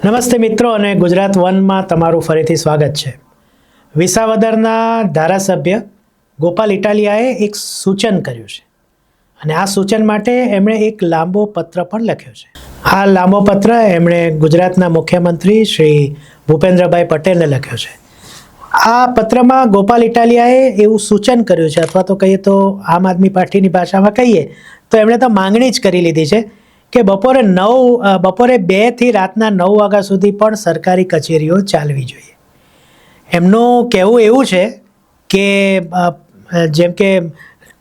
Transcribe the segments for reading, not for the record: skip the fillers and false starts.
નમસ્તે મિત્રો અને ગુજરાત વનમાં તમારું ફરીથી સ્વાગત છે. વિસાવદરના ધારાસભ્ય ગોપાલ ઇટાલિયાએ એક સૂચન કર્યું છે અને આ સૂચન માટે એમણે એક લાંબો પત્ર પણ લખ્યો છે. આ લાંબો પત્ર એમણે ગુજરાતના મુખ્યમંત્રી શ્રી ભૂપેન્દ્રભાઈ પટેલને લખ્યો છે. આ પત્રમાં ગોપાલ ઇટાલિયાએ એવું સૂચન કર્યું છે, અથવા તો કહીએ તો આમ આદમી પાર્ટીની ભાષામાં કહીએ તો એમણે તો માંગણી જ કરી લીધી છે કે બપોરે 2 થી રાતના 9 વાગ્યા સુધી પણ સરકારી કચેરીઓ ચાલવી જોઈએ. એમનું કહેવું એવું છે કે જેમ કે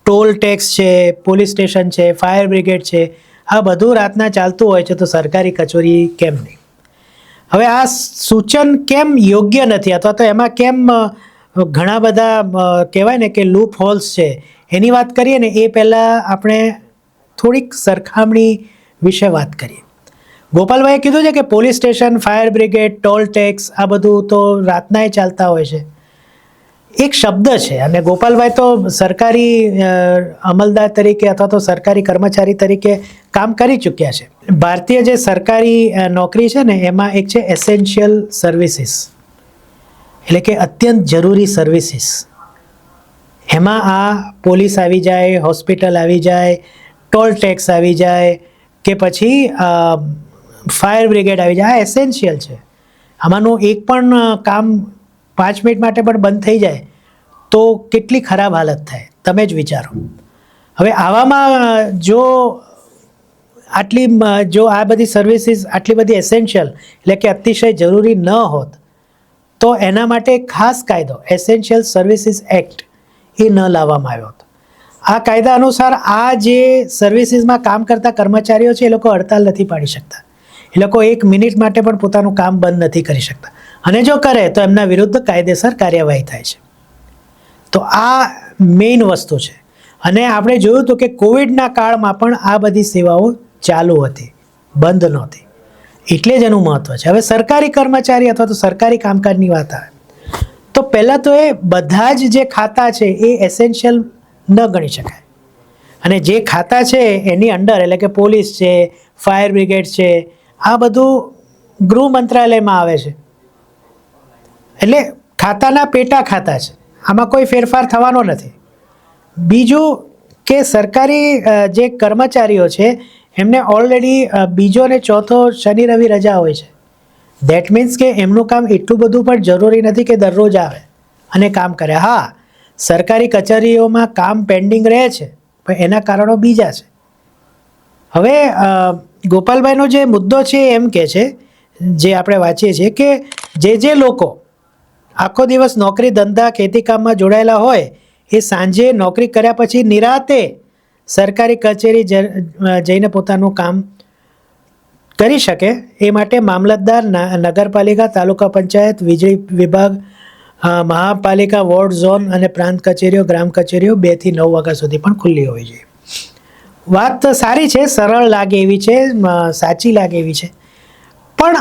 ટોલ ટેક્સ છે, પોલીસ સ્ટેશન છે, ફાયર બ્રિગેડ છે, આ બધું રાતના ચાલતું હોય છે તો સરકારી કચેરી કેમ નહીં? હવે આ સૂચન કેમ યોગ્ય નથી, અથવા તો એમાં કેમ ઘણા બધા કહેવાય ને કે લૂપ હોલ્સ છે, એની વાત કરીએ ને એ પહેલાં આપણે થોડીક સરખામણી વિશે વાત કરીએ. ગોપાલભાઈએ કીધું છે કે police station, fire brigade, toll tax આ બધું તો રાતનાય ચાલતા હોય છે. એક શબ્દ છે અને ગોપાલભાઈ તો સરકારી અમલદાર તરીકે અથવા તો સરકારી કર્મચારી તરીકે કામ કરી ચૂક્યા છે. ભારતીય જે સરકારી નોકરી છે ને એમાં એક છે એસેન્શિયલ સર્વિસીસ, એટલે કે અત્યંત જરૂરી સર્વિસીસ. એમાં આ પોલીસ આવી જાય, હોસ્પિટલ આવી જાય, ટોલ ટેક્સ આવી જાય કે પછી ફાયર બ્રિગેડ આવી જાય, આ એસેન્શિયલ છે. આમાંનું એક પણ કામ 5 મિનિટ માટે પણ બંધ થઈ જાય તો કેટલી ખરાબ હાલત થાય, તમે જ વિચારો. હવે આવામાં જો આ બધી સર્વિસીસ આટલી બધી એસેન્શિયલ એટલે કે અતિશય જરૂરી ન હોત તો એના માટે ખાસ કાયદો એસેન્શિયલ સર્વિસીસ એક્ટ એ ન લાવવામાં આવ્યો હતો. આ કાયદા અનુસાર આ જે સર્વિસીસમાં કામ કરતા કર્મચારીઓ છે એ લોકો હડતાલ નથી પાડી શકતા, એ લોકો 1 મિનિટ માટે પણ પોતાનું કામ બંધ નથી કરી શકતા, અને જો કરે તો એમના વિરુદ્ધ કાયદેસર કાર્યવાહી થાય છે. તો આ મેઇન વસ્તુ છે. અને આપણે જોયું હતું કે કોવિડના કાળમાં પણ આ બધી સેવાઓ ચાલુ હતી, બંધ નહોતી, એટલે જ એનું મહત્ત્વ છે. હવે સરકારી કર્મચારી અથવા તો સરકારી કામકાજની વાત આવે તો પહેલાં તો એ બધા જ જે ખાતા છે એ એસેન્શિયલ ન ગણી શકાય, અને જે ખાતા છે એની અંડર એટલે કે પોલીસ છે, ફાયર બ્રિગેડ છે, આ બધું ગૃહ મંત્રાલયમાં આવે છે. એટલે ખાતાના પેટા ખાતા છે, આમાં કોઈ ફેરફાર થવાનો નથી. બીજું કે સરકારી જે કર્મચારીઓ છે એમને ઓલરેડી બીજો અને ચોથો શનિ રવિ રજા હોય છે. દેટ મીન્સ કે એમનું કામ એટલું બધું પણ જરૂરી નથી કે દરરોજ આવે અને કામ કરે. હા, સરકારી કચેરીઓમાં કામ પેન્ડિંગ રહે છે પણ એના કારણો બીજા છે. હવે ગોપાલભાઈનો જે મુદ્દો છે એમ કે છે, જે આપણે વાંચીએ છીએ કે જે લોકો આખો દિવસ નોકરી ધંધા ખેતીકામમાં જોડાયેલા હોય એ સાંજે નોકરી કર્યા પછી નિરાતે સરકારી કચેરી જઈને પોતાનું કામ કરી શકે એ માટે મામલતદાર, નગરપાલિકા, તાલુકા પંચાયત, વીજળી વિભાગ, મહાપાલિકા, વોર્ડ, ઝોન અને પ્રાંત કચેરીઓ, ગ્રામ કચેરીઓ 2 થી 9 વાગ્યા સુધી પણ ખુલ્લી હોવી જોઈએ. વાત સારી છે, સરળ લાગે એવી છે, સાચી લાગે એવી છે, પણ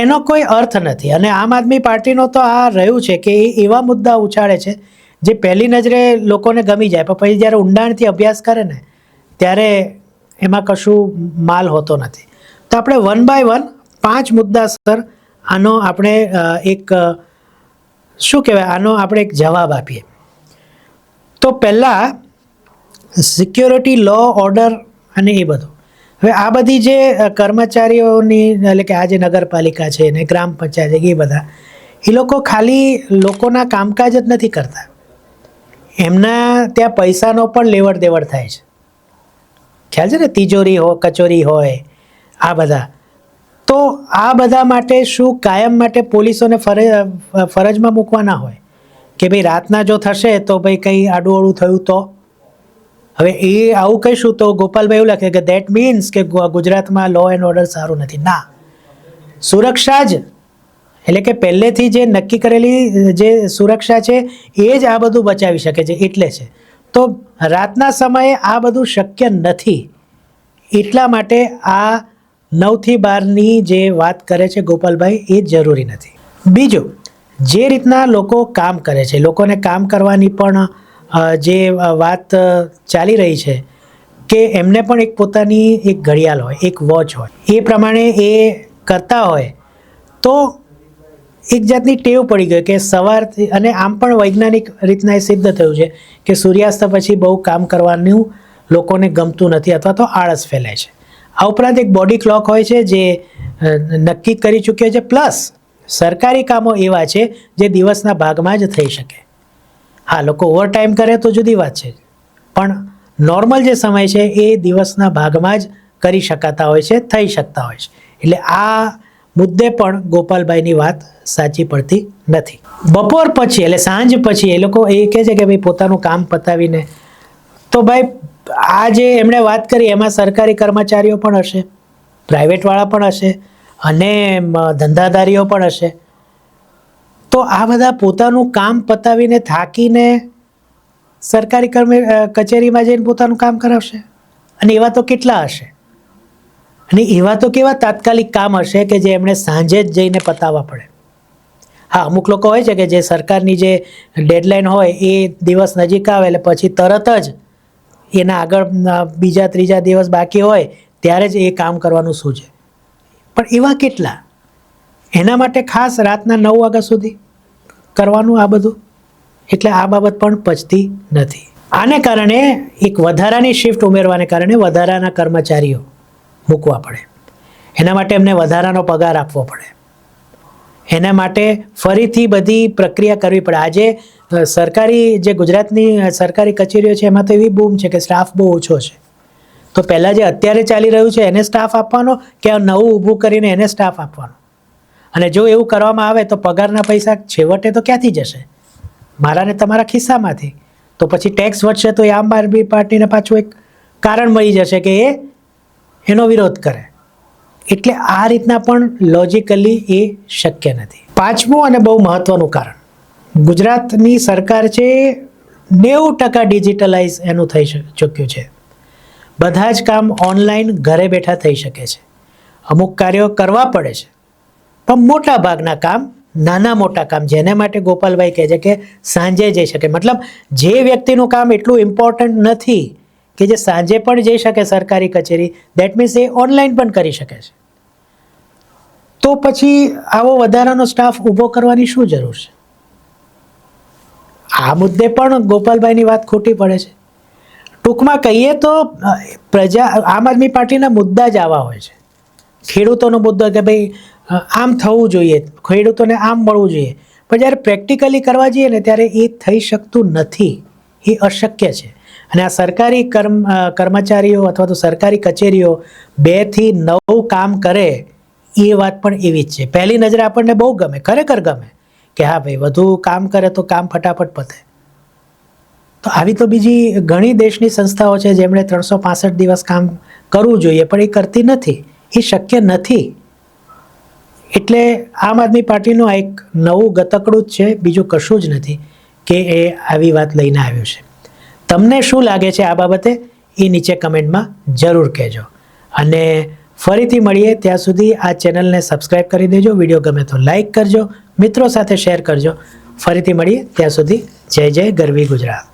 એનો કોઈ અર્થ નથી. અને આમ આદમી પાર્ટીનો તો આ રહ્યું છે કે એ એવા મુદ્દા ઉછાળે છે જે પહેલી નજરે લોકોને ગમી જાય, પણ પછી જ્યારે ઊંડાણથી અભ્યાસ કરે ને ત્યારે એમાં કશું માલ હોતો નથી. તો આપણે 1 by 1 5 મુદ્દાસર આનો આપણે એક જવાબ આપીએ. તો પહેલાં સિક્યોરિટી, લો, ઓર્ડર અને એ બધું. હવે આ બધી જે કર્મચારીઓની એટલે કે આ જે નગરપાલિકા છે ને ગ્રામ પંચાયત છે એ બધા એ લોકો ખાલી લોકોના કામકાજ જ નથી કરતા, એમના ત્યાં પૈસાનો પણ લેવડ દેવડ થાય છે. ખ્યાલ છે ને, તિજોરી હોય, કચોરી હોય, આ બધા. તો આ બધા માટે શું કાયમ માટે પોલીસોને ફરજમાં મૂકવાના હોય કે ભાઈ રાતના જો થશે તો ભાઈ કંઈ આડું થયું તો? હવે એ આવું કહીશું તો ગોપાલભાઈ એવું લખે કે દેટ મીન્સ કે ગુજરાતમાં લો એન્ડ ઓર્ડર સારું નથી. ના, સુરક્ષા જ એટલે કે પહેલેથી જે નક્કી કરેલી જે સુરક્ષા છે એ જ આ બધું બચાવી શકે છે, એટલે છે. તો રાતના સમયે આ બધું શક્ય નથી, એટલા માટે આ 9 થી 12ની જે વાત કરે છે ગોપાલભાઈ એ જરૂરી નથી. બીજું, જે રીતના લોકો કામ કરે છે, લોકોને કામ કરવાની પણ જે વાત ચાલી રહી છે કે એમને પણ એક પોતાની એક ઘડિયાળ હોય, એક વોચ હોય, એ પ્રમાણે એ કરતા હોય તો એક જાતની ટેવ પડી ગઈ કે સવારથી, અને આમ પણ વૈજ્ઞાનિક રીતના એ સિદ્ધ થયું છે કે સૂર્યાસ્ત પછી બહુ કામ કરવાનું લોકોને ગમતું નથી અથવા તો આળસ ફેલાય છે. આ ઉપરાંત એક બોડી ક્લોક હોય છે જે નક્કી કરી ચૂક્યો છે, પ્લસ સરકારી કામો એવા છે જે દિવસના ભાગમાં જ થઈ શકે. હા, લોકો ઓવરટાઈમ કરે તો જુદી વાત છે, પણ નોર્મલ જે સમય છે એ દિવસના ભાગમાં જ કરી શકાતા હોય છે, થઈ શકતા હોય છે. એટલે આ મુદ્દે પણ ગોપાલભાઈની વાત સાચી પડતી નથી. બપોર પછી એટલે સાંજ પછી એ લોકો એ કહે છે કે ભાઈ પોતાનું કામ પતાવીને, તો ભાઈ આ જે એમણે વાત કરી એમાં સરકારી કર્મચારીઓ પણ હશે, પ્રાઇવેટવાળા પણ હશે અને ધંધાદારીઓ પણ હશે. તો આ બધા પોતાનું કામ પતાવીને થાકીને સરકારી કચેરીમાં જઈને પોતાનું કામ કરાવશે, અને એવા તો કેટલા હશે, અને એવા તો કેવા તાત્કાલિક કામ હશે કે જે એમણે સાંજે જ જઈને પતાવવા પડે. હા, અમુક લોકો હોય છે કે જે સરકારની જે ડેડલાઇન હોય એ દિવસ નજીક આવે એટલે પછી તરત જ એના આગળ બીજા ત્રીજા દિવસ બાકી હોય ત્યારે જ એ કામ કરવાનું સૂઝે. પણ એવા કેટલા? એના માટે ખાસ રાતના 9 વાગ્યા સુધી કરવાનું આ બધું, એટલે આ બાબત પણ પચતી નથી. આને કારણે એક વધારાની શિફ્ટ ઉમેરવાને કારણે વધારાના કર્મચારીઓ મૂકવા પડે, એના માટે એમને વધારાનો પગાર આપવો પડે, એના માટે ફરીથી બધી પ્રક્રિયા કરવી પડે. આજે સરકારી જે ગુજરાતની સરકારી કચેરીઓ છે એમાં તો એવી બૂમ છે કે સ્ટાફ બહુ ઓછો છે. તો પહેલાં જે અત્યારે ચાલી રહ્યું છે એને સ્ટાફ આપવાનો કે નવું ઊભું કરીને એને સ્ટાફ આપવાનો? અને જો એવું કરવામાં આવે તો પગારના પૈસા છેવટે તો ક્યાંથી જશે? મારા ને તમારા ખિસ્સામાંથી. તો પછી ટેક્સ વધશે તો એ આમ આદમી પાર્ટીને પાછું એક કારણ મળી જશે કે એનો વિરોધ કરે. એટલે આ રીતના પણ લોજિકલી એ શક્ય નથી. પાંચમું અને બહુ મહત્વનું કારણ, ગુજરાતની સરકાર છે 90% ડિજિટલાઇઝ એનું થઈ ચૂક્યું છે. બધા જ કામ ઓનલાઈન ઘરે બેઠા થઈ શકે છે. અમુક કાર્યો કરવા પડે છે, પણ મોટા ભાગના કામ, નાના મોટા કામ, જેને માટે ગોપાલભાઈ કહે છે કે સાંજે જઈ શકે, મતલબ જે વ્યક્તિનું કામ એટલું ઇમ્પોર્ટન્ટ નથી કે જે સાંજે પણ જઈ શકે સરકારી કચેરી, દેટ મીન્સ એ ઓનલાઈન પણ કરી શકે છે. તો પછી આવો વધારાનો સ્ટાફ ઊભો કરવાની શું જરૂર છે? આ મુદ્દે પણ ગોપાલભાઈની વાત ખોટી પડે છે. ટૂંકમાં કહીએ તો આમ આદમી પાર્ટીના મુદ્દા જ આવા હોય છે. ખેડૂતોનો મુદ્દો કે ભાઈ આમ થવું જોઈએ, ખેડૂતોને આમ મળવું જોઈએ, પણ જ્યારે પ્રેક્ટિકલી કરવા જઈએ ને ત્યારે એ થઈ શકતું નથી, એ અશક્ય છે. અને આ સરકારી કર્મચારીઓ અથવા તો સરકારી કચેરીઓ 2 થી 9 કામ કરે એ વાત પણ એવી જ છે. પહેલી નજરે આપણને બહુ ગમે, ખરેખર ગમે કે હા ભાઈ વધુ કામ કરે તો કામ ફટાફટ પતે. તો આવી તો બીજી ઘણી દેશની સંસ્થાઓ છે જેમણે 365 દિવસ કામ કરવું જોઈએ પણ એ કરતી નથી, એ શક્ય નથી. એટલે આમ આદમી પાર્ટીનું આ એક નવું ગતકડું જ છે, બીજું કશું જ નથી કે એ આવી વાત લઈને આવ્યું છે. તમને શું લાગે છે આ બાબતે એ નીચે કમેન્ટમાં જરૂર કહેજો. અને ફરીથી મળીએ, ત્યાં સુધી આ ચેનલને સબસ્ક્રાઈબ કરી દેજો, વિડીયો ગમે તો લાઈક કરજો, મિત્રો સાથે શેર કરજો. ફરીથી મળીએ, ત્યાં સુધી જય જય ગરવી ગુજરાત.